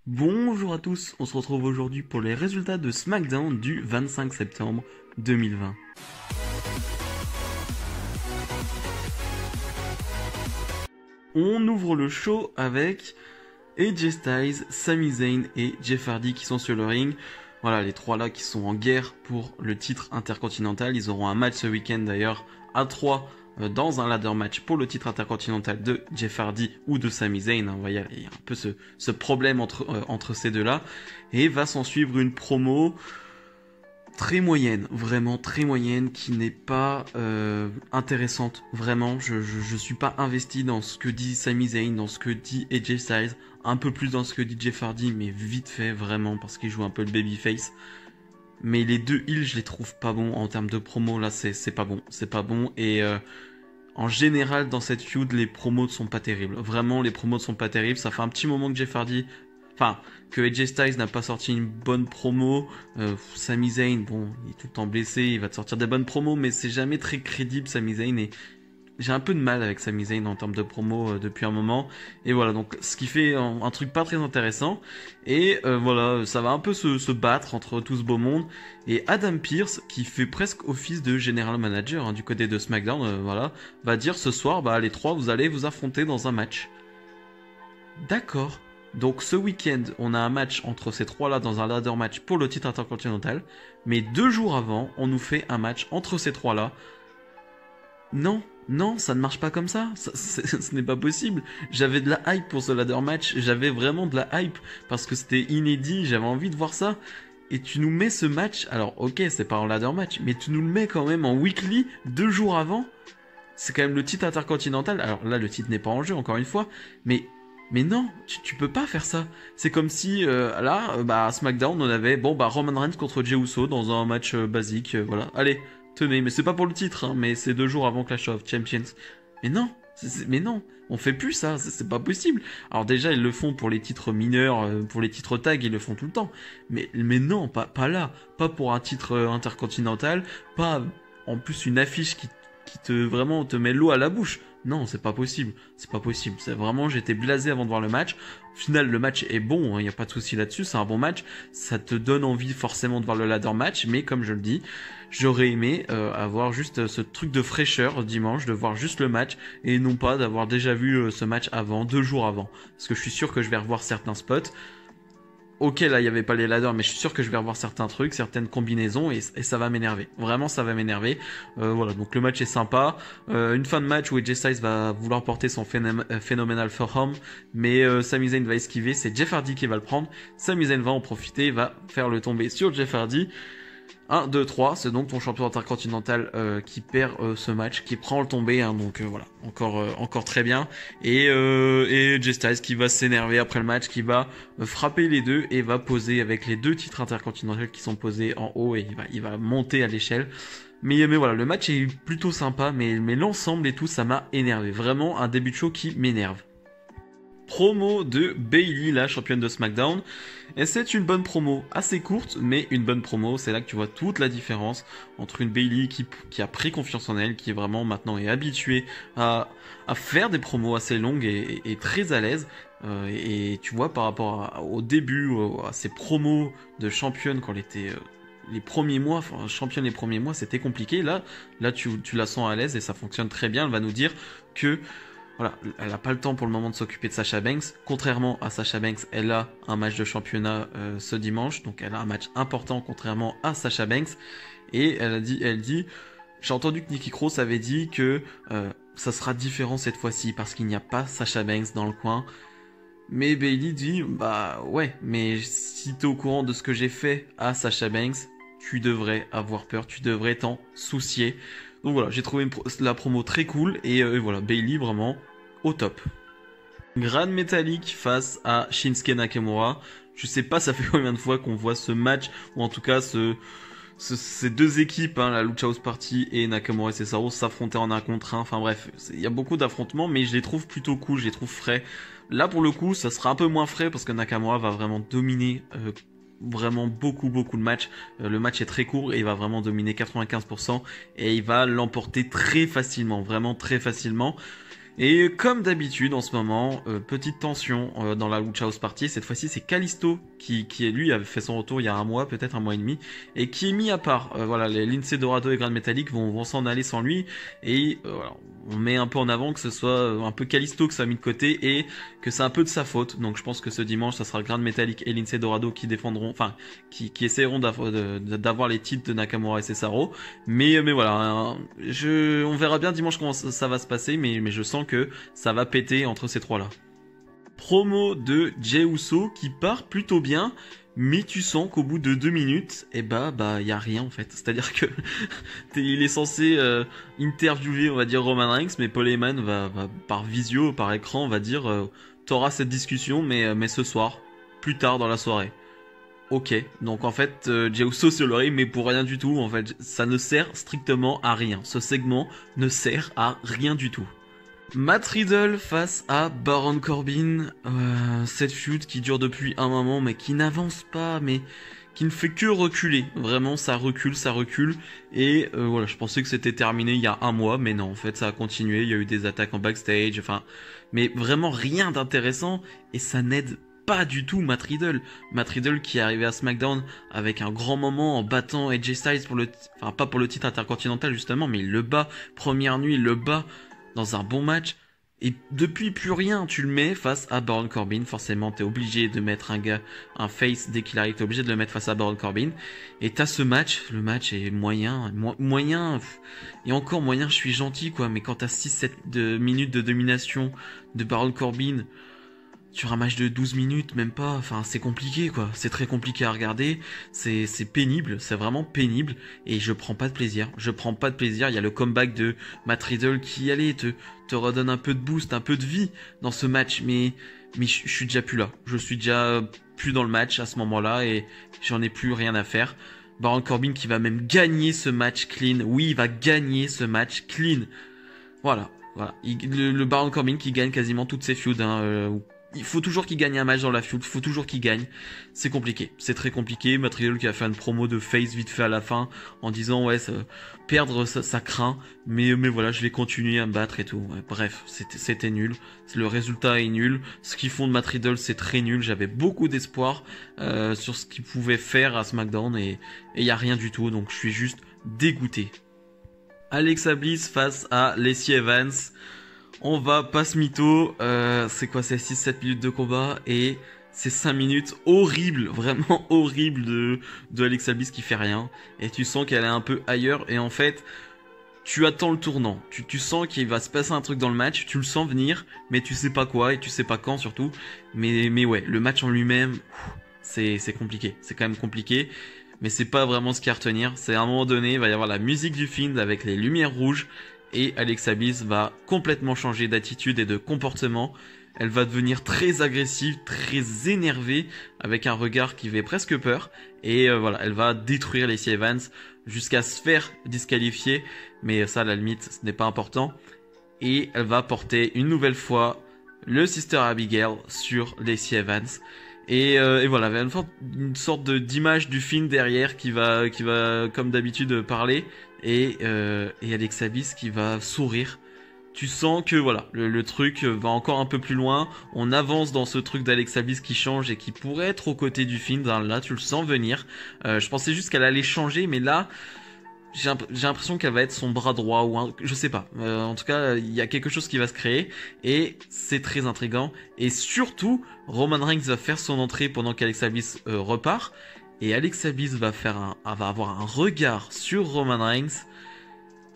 Bonjour à tous, on se retrouve aujourd'hui pour les résultats de SmackDown du 25 septembre 2020. On ouvre le show avec AJ Styles, Sami Zayn et Jeff Hardy qui sont sur le ring. Voilà, les trois là qui sont en guerre pour le titre intercontinental. Ils auront un match ce week-end d'ailleurs à 3 dans un ladder match pour le titre intercontinental de Jeff Hardy ou de Sami Zayn. Il y a un peu ce problème entre ces deux-là. Et va s'en suivre une promo très moyenne, vraiment très moyenne, qui n'est pas intéressante. Vraiment, je suis pas investi dans ce que dit Sami Zayn, dans ce que dit AJ Styles, un peu plus dans ce que dit Jeff Hardy, mais vite fait, vraiment, parce qu'il joue un peu le babyface. Mais les deux heels, je les trouve pas bons en termes de promo. Là, c'est pas bon, c'est pas bon. Et en général, dans cette feud, les promos ne sont pas terribles. Vraiment, les promos ne sont pas terribles. Ça fait un petit moment que Jeff Hardy, enfin, que AJ Styles n'a pas sorti une bonne promo. Sami Zayn, bon, il est tout le temps blessé, il va te sortir des bonnes promos, mais c'est jamais très crédible, Sami Zayn. Et j'ai un peu de mal avec Sami Zayn en termes de promo depuis un moment. Et voilà, donc ce qui fait un truc pas très intéressant. Et voilà, ça va un peu se battre entre tout ce beau monde. Et Adam Pearce, qui fait presque office de general manager du côté de SmackDown, voilà, va dire ce soir, bah les trois, vous allez vous affronter dans un match. D'accord. Donc ce week-end, on a un match entre ces trois-là dans un ladder match pour le titre intercontinental. Mais 2 jours avant, on nous fait un match entre ces trois-là. Non, non, ça ne marche pas comme ça. Ce n'est pas possible. J'avais de la hype pour ce ladder match. J'avais vraiment de la hype parce que c'était inédit. J'avais envie de voir ça. Et tu nous mets ce match. Alors, ok, c'est pas en ladder match, mais tu nous le mets quand même en weekly 2 jours avant. C'est quand même le titre intercontinental. Alors là, le titre n'est pas en jeu, encore une fois. Mais non, tu peux pas faire ça. C'est comme si, à SmackDown, on avait, Roman Reigns contre Jey Uso dans un match basique. Voilà, allez. Tenez, mais c'est pas pour le titre, hein, mais c'est 2 jours avant Clash of Champions. Mais non, mais non, on fait plus ça, c'est pas possible. Alors déjà, ils le font pour les titres mineurs, pour les titres tag, ils le font tout le temps. Mais non, pas là, pas pour un titre intercontinental, pas en plus une affiche qui vraiment te met l'eau à la bouche. Non, c'est pas possible, c'est pas possible. C'est vraiment, j'étais blasé avant de voir le match. Au final, le match est bon, il n'y a pas de souci là-dessus, c'est un bon match. Ça te donne envie forcément de voir le ladder match, mais comme je le dis, j'aurais aimé avoir juste ce truc de fraîcheur dimanche, de voir juste le match, et non pas d'avoir déjà vu ce match avant, 2 jours avant. Parce que je suis sûr que je vais revoir certains spots. Ok, là, il n'y avait pas les ladders, mais je suis sûr que je vais revoir certains trucs, certaines combinaisons, et ça va m'énerver. Vraiment, ça va m'énerver. Voilà, donc le match est sympa. Une fin de match où AJ Styles va vouloir porter son Phenomenal Forearm, mais Sami Zayn va esquiver, c'est Jeff Hardy qui va le prendre. Sami Zayn va en profiter, va faire le tomber sur Jeff Hardy. 1, 2, 3, c'est donc ton champion intercontinental qui perd ce match, qui prend le tombé, hein, donc voilà, encore très bien. Et AJ Styles qui va s'énerver après le match, qui va frapper les deux et va poser avec les 2 titres intercontinentaux qui sont posés en haut et il va monter à l'échelle. Mais voilà, le match est plutôt sympa, mais l'ensemble et tout, ça m'a énervé. Vraiment un début de show qui m'énerve. Promo de Bayley, la championne de SmackDown. Et c'est une bonne promo, assez courte, mais une bonne promo. C'est là que tu vois toute la différence entre une Bayley qui a pris confiance en elle, qui est vraiment maintenant est habituée à faire des promos assez longues et très à l'aise. Et tu vois par rapport au début, à ses promos de championne quand elle était les premiers mois, enfin championne les premiers mois, c'était compliqué. Là tu la sens à l'aise et ça fonctionne très bien. Elle va nous dire que voilà, elle n'a pas le temps pour le moment de s'occuper de Sasha Banks. Contrairement à Sasha Banks, elle a un match de championnat ce dimanche, donc elle a un match important contrairement à Sasha Banks. Et elle dit, j'ai entendu que Nikki Cross avait dit que ça sera différent cette fois-ci parce qu'il n'y a pas Sasha Banks dans le coin. Mais Bayley dit, bah ouais, mais si t'es au courant de ce que j'ai fait à Sasha Banks, tu devrais avoir peur, tu devrais t'en soucier. Donc voilà, j'ai trouvé la promo très cool et voilà, Bayley vraiment au top. Gran Metalik face à Shinsuke Nakamura. Je sais pas, ça fait combien de fois qu'on voit ce match, ou en tout cas ces deux équipes, hein, la Lucha House Party et Nakamura et Cesaro, s'affronter en 1 contre 1. Enfin bref, il y a beaucoup d'affrontements, mais je les trouve plutôt cool, je les trouve frais. Là pour le coup, ça sera un peu moins frais parce que Nakamura va vraiment dominer vraiment beaucoup de matchs. Le match est très court et il va vraiment dominer 95% et il va l'emporter très facilement, vraiment très facilement. Et comme d'habitude en ce moment, petite tension dans la Lucha House Party. Cette fois-ci, c'est Kalisto qui lui avait fait son retour il y a un mois, peut-être un mois et demi, et qui est mis à part. Voilà, les Lince Dorado et Gran Metalik vont s'en aller sans lui, et voilà, on met un peu en avant que ce soit un peu Kalisto que ça a mis de côté et que c'est un peu de sa faute. Donc je pense que ce dimanche, ça sera Gran Metalik et Lince Dorado qui défendront, enfin qui essaieront d'avoir les titres de Nakamura et Cesaro. Mais voilà, hein, on verra bien dimanche comment ça va se passer, mais je sens que ça va péter entre ces trois-là. Promo de Jey Uso qui part plutôt bien, mais tu sens qu'au bout de 2 minutes, y a rien en fait. C'est-à-dire que il est censé interviewer, on va dire, Roman Reigns, mais Paul Heyman va par visio, par écran, va dire t'auras cette discussion, mais ce soir, plus tard dans la soirée. Ok, donc en fait, Jey Uso sur le ring, mais pour rien du tout. En fait, ça ne sert strictement à rien. Ce segment ne sert à rien du tout. Matt Riddle face à Baron Corbin, cette feud qui dure depuis un moment mais qui n'avance pas, mais qui ne fait que reculer. Vraiment, ça recule, et voilà, je pensais que c'était terminé il y a un mois, mais non, en fait ça a continué, il y a eu des attaques en backstage, enfin, mais vraiment rien d'intéressant, et ça n'aide pas du tout Matt Riddle. Matt Riddle qui est arrivé à SmackDown avec un grand moment en battant AJ Styles pas pour le titre intercontinental justement, mais il le bat, première nuit, il le bat dans un bon match, et depuis plus rien. Tu le mets face à Baron Corbin, forcément t'es obligé de mettre un face dès qu'il arrive, t'es obligé de le mettre face à Baron Corbin, et t'as ce match, le match est moyen, et encore moyen, je suis gentil quoi, mais quand t'as 6-7 minutes de domination de Baron Corbin, sur un match de 12 minutes, même pas, enfin c'est compliqué quoi, c'est très compliqué à regarder, c'est pénible, c'est vraiment pénible, et je prends pas de plaisir, il y a le comeback de Matt Riddle qui allait te redonne un peu de boost, un peu de vie dans ce match, mais je suis déjà plus là, je suis déjà plus dans le match à ce moment-là, et j'en ai plus rien à faire. Baron Corbin qui va même gagner ce match clean, oui il va gagner ce match clean, voilà, le Baron Corbin qui gagne quasiment toutes ses feuds, il faut toujours qu'il gagne un match dans la feud, il faut toujours qu'il gagne. C'est compliqué, c'est très compliqué. Matt Riddle qui a fait une promo de face vite fait à la fin en disant ouais, perdre ça craint, mais voilà, je vais continuer à me battre et tout. Ouais, bref, c'était nul. Le résultat est nul. Ce qu'ils font de Matt Riddle, c'est très nul. J'avais beaucoup d'espoir sur ce qu'il pouvait faire à SmackDown, et y a rien du tout. Donc je suis juste dégoûté. Alexa Bliss face à Lacey Evans. On va pas se mytho, c'est quoi, c'est 6-7 minutes de combat, et c'est 5 minutes horribles, vraiment horribles de Alexa Bliss qui fait rien, et tu sens qu'elle est un peu ailleurs, et en fait, tu attends le tournant, tu sens qu'il va se passer un truc dans le match, tu le sens venir, mais tu sais pas quoi, et tu sais pas quand surtout, mais ouais, le match en lui-même, c'est compliqué, c'est quand même compliqué, mais c'est pas vraiment ce qu'il y a à retenir, c'est à un moment donné, il va y avoir la musique du film avec les lumières rouges, et Alexa Bliss va complètement changer d'attitude et de comportement. Elle va devenir très agressive, très énervée, avec un regard qui fait presque peur. Et voilà, elle va détruire Lacey Evans jusqu'à se faire disqualifier. Mais ça, à la limite, ce n'est pas important. Et elle va porter une nouvelle fois le Sister Abigail sur Lacey Evans. Et voilà, il y a une sorte d'image du film derrière qui va comme d'habitude parler, et Alexa Bliss qui va sourire. Tu sens que voilà, le truc va encore un peu plus loin. On avance dans ce truc d'Alexa Bliss qui change et qui pourrait être aux côtés du film. Là, tu le sens venir. Je pensais juste qu'elle allait changer, mais là, j'ai l'impression qu'elle va être son bras droit, je sais pas. En tout cas, il y a quelque chose qui va se créer, et c'est très intriguant. Et surtout, Roman Reigns va faire son entrée pendant qu'Alexa Bliss repart, et Alexa Bliss va avoir un regard sur Roman Reigns.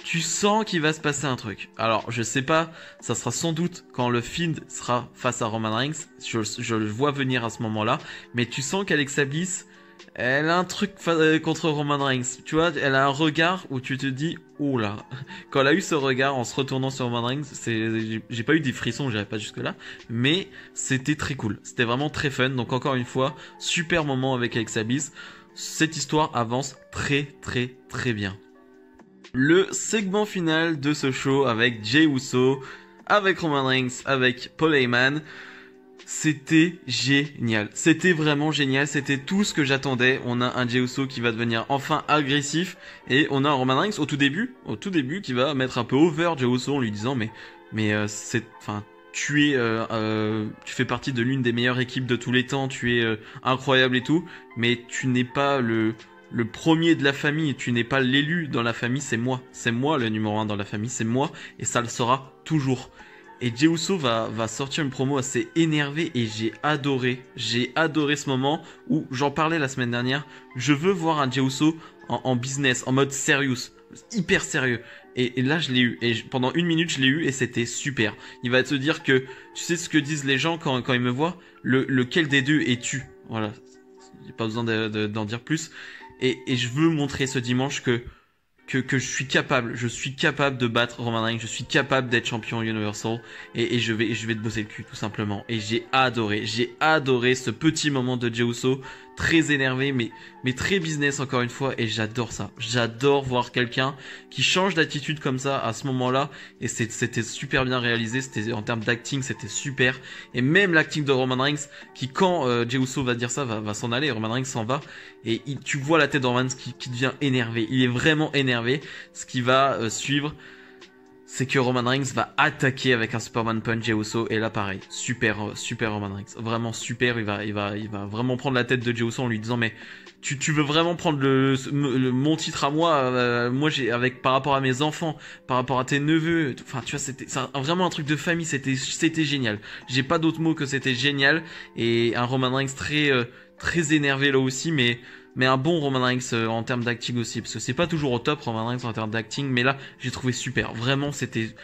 Tu sens qu'il va se passer un truc. Alors, je sais pas, ça sera sans doute quand le Fiend sera face à Roman Reigns. Je le vois venir à ce moment-là, mais tu sens qu'Alexa Bliss, elle a un truc contre Roman Reigns. Tu vois, elle a un regard où tu te dis, oh là. Quand elle a eu ce regard en se retournant sur Roman Reigns, j'ai pas eu des frissons, j'irai pas jusque là, mais c'était très cool. C'était vraiment très fun. Donc encore une fois, super moment avec Alexa Bliss. Cette histoire avance très très très bien. Le segment final de ce show avec Jey Uso, avec Roman Reigns, avec Paul Heyman. C'était génial, c'était vraiment génial, c'était tout ce que j'attendais. On a un Jey Uso qui va devenir enfin agressif, et on a un Roman Reigns au tout début qui va mettre un peu over Jey Uso en lui disant mais enfin, tu fais partie de l'une des meilleures équipes de tous les temps, tu es incroyable et tout, mais tu n'es pas le premier de la famille, tu n'es pas l'élu dans la famille, c'est moi le numéro 1 dans la famille, c'est moi, et ça le sera toujours. Et Jey Uso va sortir une promo assez énervée et j'ai adoré ce moment où j'en parlais la semaine dernière. Je veux voir un Jey Uso en business, en mode serious, hyper sérieux. Et là je l'ai eu, et pendant 1 minute je l'ai eu et c'était super. Il va te dire que, tu sais ce que disent les gens quand ils me voient, lequel des deux es-tu? Voilà, j'ai pas besoin d'en dire plus. Et je veux montrer ce dimanche que je suis capable de battre Roman Reigns, je suis capable d'être champion Universal et je vais te bosser le cul tout simplement. Et j'ai adoré ce petit moment de Jey Uso, très énervé mais très business encore une fois, et j'adore ça. J'adore voir quelqu'un qui change d'attitude comme ça à ce moment-là, et c'était super bien réalisé, c'était en termes d'acting, c'était super. Et même l'acting de Roman Reigns qui, quand Jey Uso va dire ça, va s'en aller, Roman Reigns s'en va et tu vois la tête de Roman Reigns qui devient énervé. Il est vraiment énervé. Ce qui va suivre, c'est que Roman Reigns va attaquer avec un Superman Punch Jey Uso, et là pareil, super Roman Reigns, vraiment super. Il va vraiment prendre la tête de Jey Uso en lui disant mais tu veux vraiment prendre mon titre à moi, moi j'ai par rapport à mes enfants, par rapport à tes neveux, enfin tu vois, c'était vraiment un truc de famille, c'était génial. J'ai pas d'autre mot que c'était génial, et un Roman Reigns très énervé là aussi, mais un bon Roman Reigns en termes d'acting aussi, parce que c'est pas toujours au top Roman Reigns en termes d'acting, mais là j'ai trouvé super, vraiment c'était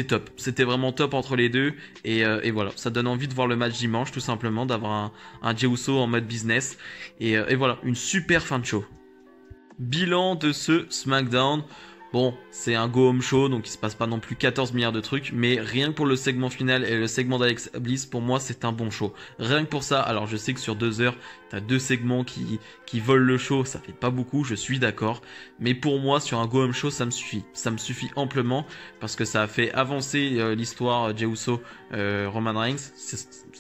top, c'était vraiment top entre les deux, et voilà, ça donne envie de voir le match dimanche tout simplement, d'avoir un Jey Uso en mode business, et voilà, une super fin de show. Bilan de ce SmackDown. Bon, c'est un go home show, donc il se passe pas non plus 14 milliards de trucs, mais rien que pour le segment final et le segment d'Alex Bliss, pour moi c'est un bon show. Rien que pour ça, alors je sais que sur 2 heures, t'as 2 segments qui volent le show, ça fait pas beaucoup, je suis d'accord, mais pour moi sur un go home show ça me suffit amplement, parce que ça a fait avancer l'histoire Jey Uso, Roman Reigns,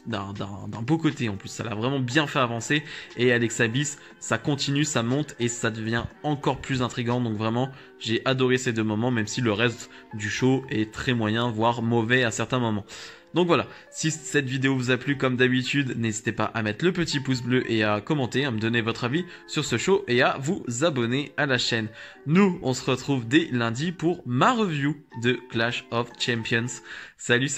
d'un beau côté en plus, ça l'a vraiment bien fait avancer, et Alexa Bliss, ça continue, ça monte, et ça devient encore plus intriguant, donc vraiment j'ai adoré ces 2 moments, même si le reste du show est très moyen, voire mauvais à certains moments. Donc voilà, si cette vidéo vous a plu comme d'habitude, n'hésitez pas à mettre le petit pouce bleu et à commenter, à me donner votre avis sur ce show et à vous abonner à la chaîne. Nous, on se retrouve dès lundi pour ma review de Clash of Champions. Salut